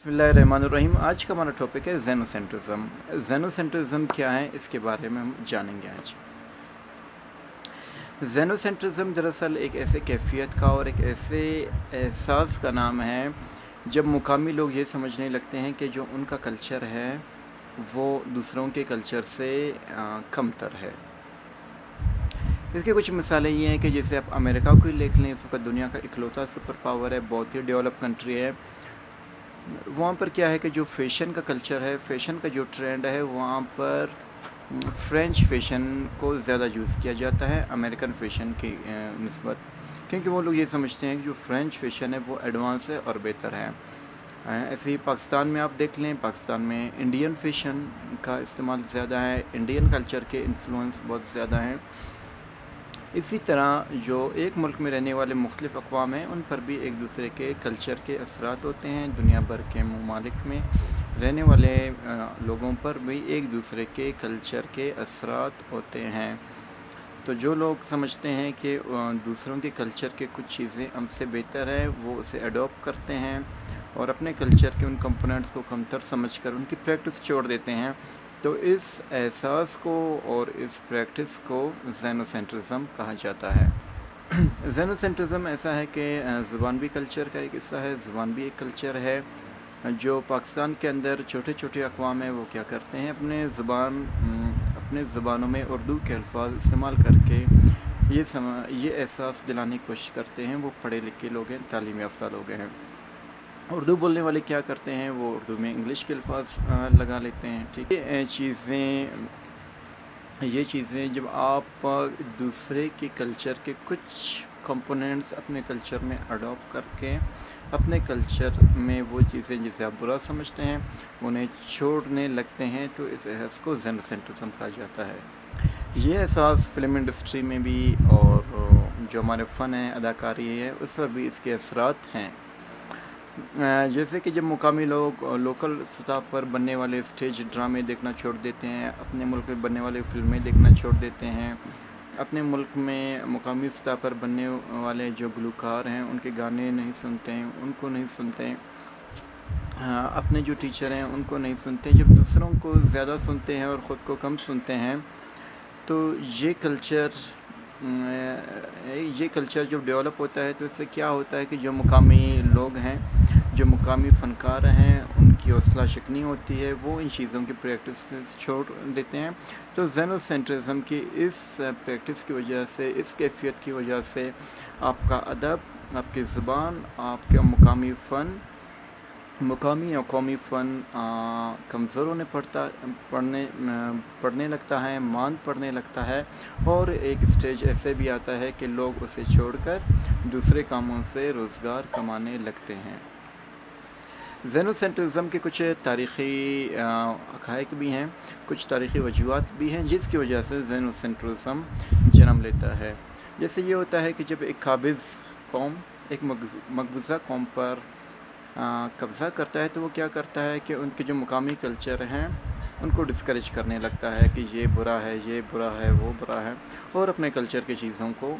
بسم اللہ الرحمن الرحیم۔ آج کا ہمارا ٹاپک ہے زینوسینٹرزم۔ زینوسینٹرزم کیا ہے، اس کے بارے میں ہم جانیں گے آج۔ زینوسینٹرزم دراصل ایک ایسے کیفیت کا اور ایک ایسے احساس کا نام ہے جب مقامی لوگ یہ سمجھنے لگتے ہیں کہ جو ان کا کلچر ہے وہ دوسروں کے کلچر سے کم تر ہے۔ اس کی کچھ مثالیں یہ ہیں کہ جیسے آپ امریکہ کو ہی دیکھ لیں، اس وقت دنیا کا اکلوتا سپر پاور ہے، بہت ہی ڈیولپ کنٹری ہے۔ وہاں پر کیا ہے کہ جو فیشن کا کلچر ہے، فیشن کا جو ٹرینڈ ہے، وہاں پر فرینچ فیشن کو زیادہ یوز کیا جاتا ہے امریکن فیشن کی نسبت، کیونکہ وہ لوگ یہ سمجھتے ہیں کہ جو فرینچ فیشن ہے وہ ایڈوانس ہے اور بہتر ہے۔ ایسے ہی پاکستان میں آپ دیکھ لیں، پاکستان میں انڈین فیشن کا استعمال زیادہ ہے، انڈین کلچر کے انفلوئنس بہت زیادہ ہیں۔ اسی طرح جو ایک ملک میں رہنے والے مختلف اقوام ہیں، ان پر بھی ایک دوسرے کے کلچر کے اثرات ہوتے ہیں۔ دنیا بھر کے ممالک میں رہنے والے لوگوں پر بھی ایک دوسرے کے کلچر کے اثرات ہوتے ہیں۔ تو جو لوگ سمجھتے ہیں کہ دوسروں کے کلچر کے کچھ چیزیں ہم سے بہتر ہیں، وہ اسے اڈاپٹ کرتے ہیں اور اپنے کلچر کے ان کمپوننٹس کو کمتر سمجھ کر ان کی پریکٹس چھوڑ دیتے ہیں۔ تو اس احساس کو اور اس پریکٹس کو زینوسینٹرزم کہا جاتا ہے۔ زینوسینٹرزم ایسا ہے کہ زبان بھی کلچر کا ایک حصہ ہے، زبان بھی ایک کلچر ہے۔ جو پاکستان کے اندر چھوٹے چھوٹے اقوام ہیں، وہ کیا کرتے ہیں، اپنے زبانوں میں اردو کے الفاظ استعمال کر کے یہ احساس دلانے کی کوشش کرتے ہیں وہ پڑھے لکھے لوگ ہیں، تعلیم یافتہ لوگ ہیں۔ اردو بولنے والے کیا کرتے ہیں، وہ اردو میں انگلش کے الفاظ لگا لیتے ہیں۔ ٹھیک ہے، یہ چیزیں جب آپ دوسرے کے کلچر کے کچھ کمپوننٹس اپنے کلچر میں اڈاپٹ کر کے اپنے کلچر میں وہ چیزیں جسے آپ برا سمجھتے ہیں انہیں چھوڑنے لگتے ہیں، تو اس احساس کو زینوسینٹرزم کہا جاتا ہے۔ یہ احساس فلم انڈسٹری میں بھی اور جو ہمارے فن ہے، اداکاری ہے، اس پر بھی اس کے اثرات ہیں۔ جیسے کہ جب مقامی لوگ لوکل سطح پر بننے والے اسٹیج ڈرامے دیکھنا چھوڑ دیتے ہیں، اپنے ملک میں بننے والے فلمیں دیکھنا چھوڑ دیتے ہیں، اپنے ملک میں مقامی سطح پر بننے والے جو گلوکار ہیں ان کے گانے نہیں سنتے ہیں، ان کو نہیں سنتے ہیں، اپنے جو ٹیچر ہیں ان کو نہیں سنتے ہیں، جب دوسروں کو زیادہ سنتے ہیں اور خود کو کم سنتے ہیں، تو یہ کلچر جب ڈیولپ ہوتا ہے تو اس سے کیا ہوتا ہے کہ جو مقامی لوگ ہیں، جو مقامی فنکار ہیں، ان کی حوصلہ شکنی ہوتی ہے، وہ ان چیزوں کی پریکٹس چھوڑ دیتے ہیں۔ تو زینوسینٹرزم کی اس پریکٹس کی وجہ سے، اس کیفیت کی وجہ سے آپ کا ادب، آپ کی زبان، آپ کا مقامی یا قومی فن کمزور ہونے پڑنے لگتا ہے، ماند پڑنے لگتا ہے، اور ایک اسٹیج ایسے بھی آتا ہے کہ لوگ اسے چھوڑ کر دوسرے کاموں سے روزگار کمانے لگتے ہیں۔ زینوسینٹرزم کے کچھ تاریخی حقائق بھی ہیں، کچھ تاریخی وجوہات بھی ہیں جس کی وجہ سے زینوسینٹرزم جنم لیتا ہے۔ جیسے یہ ہوتا ہے کہ جب ایک قابض قوم ایک مقبوضہ قوم پر قبضہ کرتا ہے تو وہ کیا کرتا ہے کہ ان کے جو مقامی کلچر ہیں ان کو ڈسکریج کرنے لگتا ہے کہ یہ برا ہے، یہ برا ہے، وہ برا ہے، اور اپنے کلچر کی چیزوں کو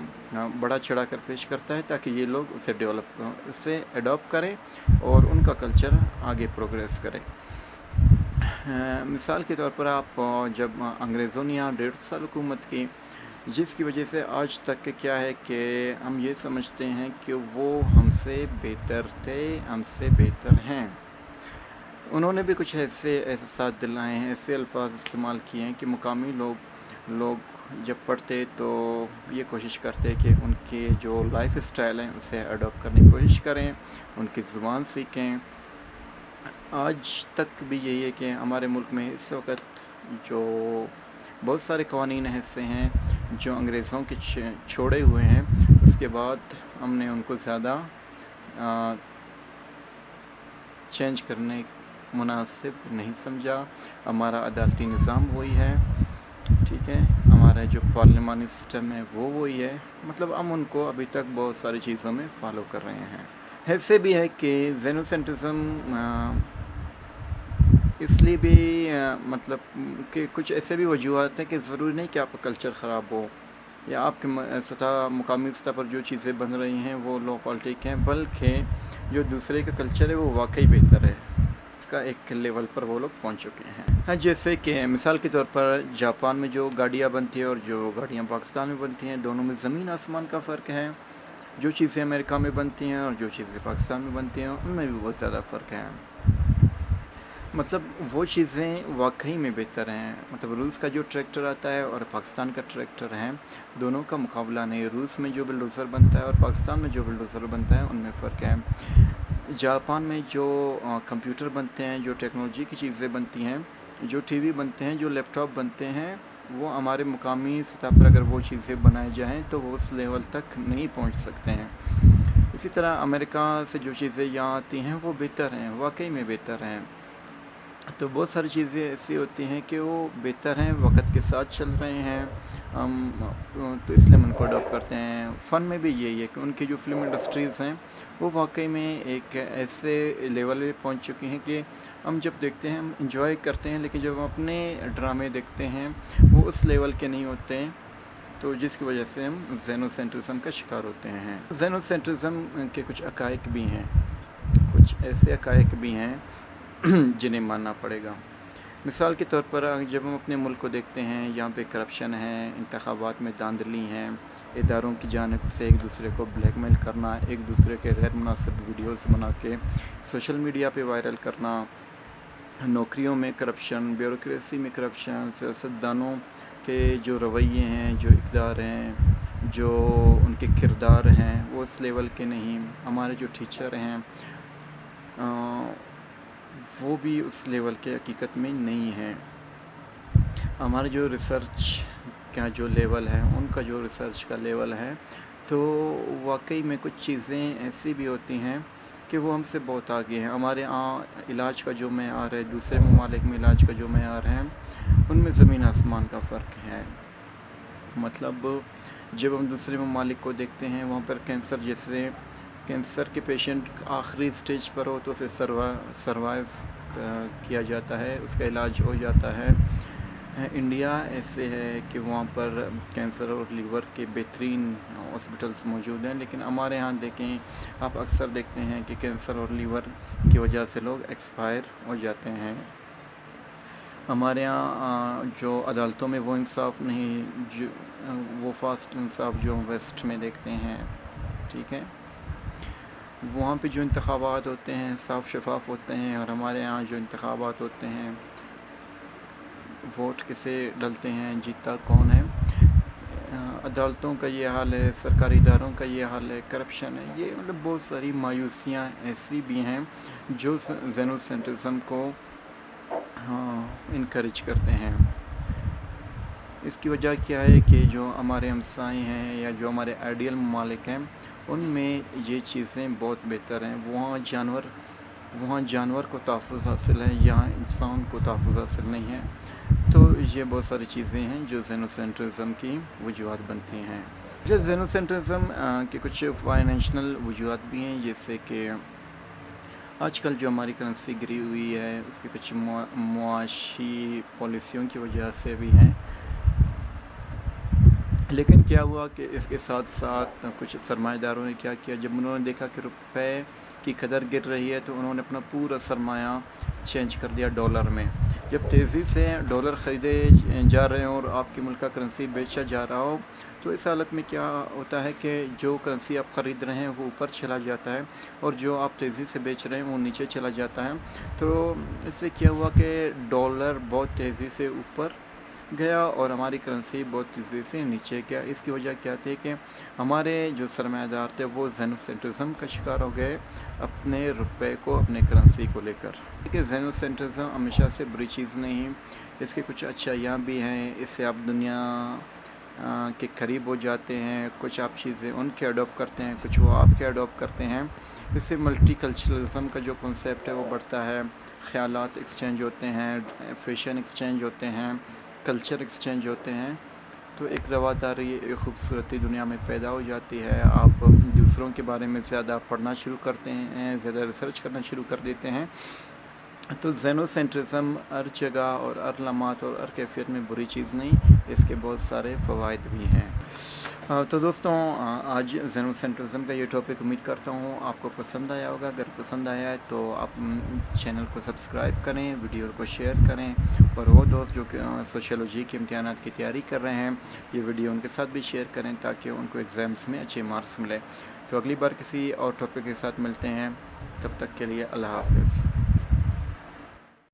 بڑا چڑھا کر پیش کرتا ہے تاکہ یہ لوگ اسے اڈاپٹ کریں اور ان کا کلچر آگے پروگریس کرے۔ مثال کے طور پر آپ جب انگریزوں نے یہاں 150 سال حکومت کی، جس کی وجہ سے آج تک کیا ہے کہ ہم یہ سمجھتے ہیں کہ وہ ہم سے بہتر تھے، ہم سے بہتر ہیں۔ انہوں نے بھی کچھ ایسے احساسات دلائے ہیں، ایسے الفاظ استعمال کیے ہیں کہ مقامی لوگ جب پڑھتے تو یہ کوشش کرتے کہ ان کے جو لائف اسٹائل ہیں اسے اڈاپٹ کرنے کی کوشش کریں، ان کی زبان سیکھیں۔ آج تک بھی یہی ہے کہ ہمارے ملک میں اس وقت جو بہت سارے قوانین ایسے ہیں جو انگریزوں کے چھوڑے ہوئے ہیں، اس کے بعد ہم نے ان کو زیادہ چینج کرنے مناسب نہیں سمجھا۔ ہمارا عدالتی نظام وہی ہے، ٹھیک ہے، ہمارا جو پارلیمانی سسٹم ہے وہ وہی ہے، مطلب ہم ان کو ابھی تک بہت ساری چیزوں میں فالو کر رہے ہیں۔ ایسے بھی ہے کہ زینوسینٹرزم اس لیے بھی مطلب کہ کچھ ایسے بھی وجوہات ہیں کہ ضروری نہیں کہ آپ کا کلچر خراب ہو یا آپ کے مقامی سطح پر جو چیزیں بن رہی ہیں وہ لو کوالٹی کے ہیں، بلکہ جو دوسرے کا کلچر ہے وہ واقعی بہتر ہے۔ کا ایک لیول پر وہ لوگ پہنچ چکے ہیں. ہاں جیسے کہ مثال کے طور پر جاپان میں جو گاڑیاں بنتی ہیں اور جو گاڑیاں پاکستان میں بنتی ہیں، دونوں میں زمین آسمان کا فرق ہے. جو چیزیں امریکہ میں بنتی ہیں اور جو چیزیں پاکستان میں بنتی ہیں ان میں بھی بہت زیادہ فرق ہے. مطلب وہ چیزیں واقعی میں بہتر ہیں. مطلب روس کا جو ٹریکٹر آتا ہے اور پاکستان کا ٹریکٹر ہے، دونوں کا مقابلہ نہیں. روس میں جو بلڈوزر بنتا ہے اور پاکستان میں جو بلڈوزر بنتا ہے ان میں فرق ہے. جاپان میں جو کمپیوٹر بنتے ہیں، جو ٹیکنالوجی کی چیزیں بنتی ہیں، جو ٹی وی بنتے ہیں، جو لیپ ٹاپ بنتے ہیں، وہ ہمارے مقامی سطح پر اگر وہ چیزیں بنائی جائیں تو وہ اس لیول تک نہیں پہنچ سکتے ہیں. اسی طرح امریکہ سے جو چیزیں یہاں آتی ہیں وہ بہتر ہیں، واقعی میں بہتر ہیں. تو بہت ساری چیزیں ایسی ہوتی ہیں کہ وہ بہتر ہیں، وقت کے ساتھ چل رہے ہیں ہم، تو اس لیے ہم ان کو اڈاپٹ کرتے ہیں. فن میں بھی یہی ہے کہ ان کی جو فلم انڈسٹریز ہیں وہ واقعی میں ایک ایسے لیول پہ پہنچ چکی ہیں کہ ہم جب دیکھتے ہیں ہم انجوائے کرتے ہیں، لیکن جب ہم اپنے ڈرامے دیکھتے ہیں وہ اس لیول کے نہیں ہوتے ہیں، تو جس کی وجہ سے ہم زینو سینٹرزم کا شکار ہوتے ہیں. زینو سینٹرزم کے کچھ حقائق بھی ہیں، کچھ ایسے حقائق بھی ہیں جنہیں ماننا پڑے گا. مثال کے طور پر جب ہم اپنے ملک کو دیکھتے ہیں، یہاں پہ کرپشن ہے، انتخابات میں دھاندلی ہیں، اداروں کی جانب سے ایک دوسرے کو بلیک میل کرنا، ایک دوسرے کے غیر مناسب ویڈیوز بنا کے سوشل میڈیا پہ وائرل کرنا، نوکریوں میں کرپشن، بیوروکریسی میں کرپشن، سیاستدانوں کے جو رویے ہیں، جو اقدار ہیں، جو ان کے کردار ہیں وہ اس لیول کے نہیں. ہمارے جو ٹیچر ہیں وہ بھی اس لیول کے حقیقت میں نہیں ہیں. ہمارے جو ریسرچ کا جو لیول ہے، ان کا جو ریسرچ کا لیول ہے، تو واقعی میں کچھ چیزیں ایسی بھی ہوتی ہیں کہ وہ ہم سے بہت آگے ہیں. ہمارے یہاں علاج کا جو معیار ہے، دوسرے ممالک میں علاج کا جو معیار ہے، ان میں زمین آسمان کا فرق ہے. مطلب جب ہم دوسرے ممالک کو دیکھتے ہیں، وہاں پر کینسر کے پیشنٹ آخری سٹیج پر ہو تو اسے سروائیو کیا جاتا ہے، اس کا علاج ہو جاتا ہے. انڈیا ایسے ہے کہ وہاں پر کینسر اور لیور کے بہترین ہاسپٹلس موجود ہیں، لیکن ہمارے ہاں دیکھیں آپ اکثر دیکھتے ہیں کہ کینسر اور لیور کی وجہ سے لوگ ایکسپائر ہو جاتے ہیں. ہمارے ہاں جو عدالتوں میں وہ انصاف نہیں، وہ فاسٹ انصاف جو ویسٹ میں دیکھتے ہیں. ٹھیک ہے، وہاں پہ جو انتخابات ہوتے ہیں صاف شفاف ہوتے ہیں، اور ہمارے ہاں جو انتخابات ہوتے ہیں ووٹ کسے ڈلتے ہیں، جیتا کون ہے. عدالتوں کا یہ حال ہے، سرکاری اداروں کا یہ حال ہے، کرپشن ہے. یہ مطلب بہت ساری مایوسیاں ایسی بھی ہیں جو زینو سینٹرزم کو انکریج کرتے ہیں. اس کی وجہ کیا ہے کہ جو ہمارے ہمسائے ہیں یا جو ہمارے آئیڈیل ممالک ہیں ان میں یہ چیزیں بہت بہتر ہیں. وہاں جانور کو تحفظ حاصل ہے، یہاں انسان کو تحفظ حاصل نہیں ہے. تو یہ بہت ساری چیزیں ہیں جو زینو سینٹرزم کی وجوہات بنتی ہیں. زینو سینٹرزم کے کچھ فائنینشنل وجوہات بھی ہیں، جیسے کہ آج کل جو ہماری کرنسی گری ہوئی ہے اس کے کچھ معاشی پالیسیوں کی وجہ سے بھی ہیں. لیکن کیا ہوا کہ اس کے ساتھ ساتھ کچھ سرمایہ داروں نے کیا کیا، جب انہوں نے دیکھا کہ روپے کی قدر گر رہی ہے تو انہوں نے اپنا پورا سرمایہ چینج کر دیا ڈالر میں. جب تیزی سے ڈالر خریدے جا رہے ہوں اور آپ کے ملک کا کرنسی بیچا جا رہا ہو تو اس حالت میں کیا ہوتا ہے کہ جو کرنسی آپ خرید رہے ہیں وہ اوپر چلا جاتا ہے اور جو آپ تیزی سے بیچ رہے ہیں وہ نیچے چلا جاتا ہے. تو اس سے کیا ہوا کہ ڈالر بہت تیزی سے اوپر گیا اور ہماری کرنسی بہت تیزی سے نیچے گیا. اس کی وجہ کیا تھی کہ ہمارے جو سرمایہ دار تھے وہ زینو سینٹرزم کا شکار ہو گئے اپنے روپے کو، اپنے کرنسی کو لے کر. کہ زینو سینٹرزم ہمیشہ سے بری چیز نہیں، اس کے کچھ اچھائیاں بھی ہیں. اس سے آپ دنیا کے قریب ہو جاتے ہیں، کچھ آپ چیزیں ان کے اڈاپٹ کرتے ہیں، کچھ وہ آپ کے اڈاپٹ کرتے ہیں. اس سے ملٹی کلچرلزم کا جو کنسیپٹ ہے وہ بڑھتا ہے، خیالات ایکسچینج ہوتے ہیں، فیشن ایکسچینج ہوتے ہیں، کلچر ایکسچینج ہوتے ہیں. تو ایک رواداری، ایک خوبصورتی دنیا میں پیدا ہو جاتی ہے. آپ دوسروں کے بارے میں زیادہ پڑھنا شروع کرتے ہیں، زیادہ ریسرچ کرنا شروع کر دیتے ہیں. تو زینو سینٹرزم ہر جگہ اور ہر لمحات اور ہر کیفیت میں بری چیز نہیں، اس کے بہت سارے فوائد بھی ہیں. تو دوستوں آج زینو سینٹرزم کا یہ ٹاپک امید کرتا ہوں آپ کو پسند آیا ہوگا. اگر پسند آیا ہے تو آپ چینل کو سبسکرائب کریں, ویڈیو کو شیئر کریں, اور وہ دوست جو کہ سوشیولوجی کے امتحانات کی تیاری کر رہے ہیں یہ ویڈیو ان کے ساتھ بھی شیئر کریں تاکہ ان کو ایگزامس میں اچھے مارکس ملے. تو اگلی بار کسی اور ٹاپک کے ساتھ ملتے ہیں, تب تک کے لیے اللہ حافظ.